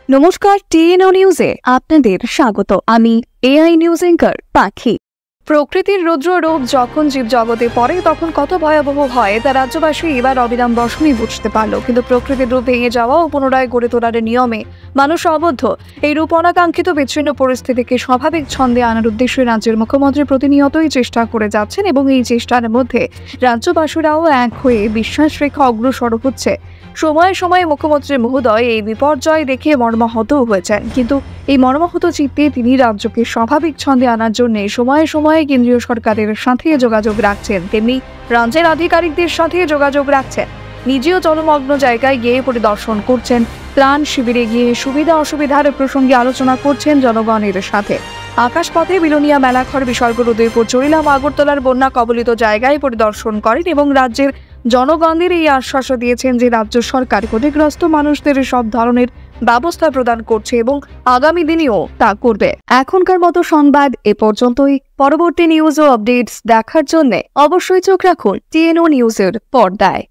নমস্কার, টিএনও নিউজে আপনাদের স্বাগত। আমি এআই নিউজ অ্যাঙ্কার পাখি। প্রকৃতির রৌদ্র রূপ যখন জীবজগতে পড়ে তখন কত ভয়াবহ হয় তা রাজ্যবাসী এবার অবিরাম দশমী বুঝতে পারলো। কিন্তু প্রকৃতির রূপ ভেঙে যাওয়া ও পুনরায় গড়ে তোলার নিয়মে মানুষ অবদ্ধ। এই রূপ অনাকাঙ্ক্ষিত বিচ্ছিন্ন পরিস্থিতিকে স্বাভাবিক ছন্দে আনার উদ্দেশ্যে রাজ্যের মুখ্যমন্ত্রী প্রতিনিয়তই চেষ্টা করে যাচ্ছেন এবং এই চেষ্টার মধ্যে রাজ্যবাসীরাও এক হয়ে বিশ্বাস রেখে অগ্রসর হচ্ছে। সময়ে সময়ে মুখ্যমন্ত্রী মহোদয় এই বিপর্যয় দেখে মর্মাহত হয়েছেন, কিন্তু এই মর্মাহত চিত্তে তিনি রাজ্যকে স্বাভাবিক ছন্দে আনার জন্য সময়ে সময়ে কেন্দ্রীয় সরকারের সাথে যোগাযোগ রাখছেন, তেমনি রাজ্যের আধিকারিকদের সাথে যোগাযোগ রাখছেন। নিজেও জলমগ্ন জায়গায় গিয়ে পরিদর্শন করছেন, ত্রাণ শিবিরে গিয়ে সুবিধা অসুবিধার প্রসঙ্গে আলোচনা করছেন জনগণের সাথে। আকাশপথে বিলোনিয়া মেলাঘর, বিসর্গর, উদয়পুর, চরিলাম, আগরতলার বন্যা কবলিত জায়গায় পরিদর্শন করেন এবং রাজ্যের জনগণদের এই আশ্বাস দিয়েছেন যে রাজ্য সরকার ক্ষতিগ্রস্ত মানুষদের সব ধরনের ব্যবস্থা প্রদান করছে এবং আগামী দিনেও তা করবে। এখনকার মতো সংবাদ এ পর্যন্তই। পরবর্তী নিউজ ও আপডেটস দেখার জন্য অবশ্যই চোখ রাখুন টিএনও নিউজের পর্দায়।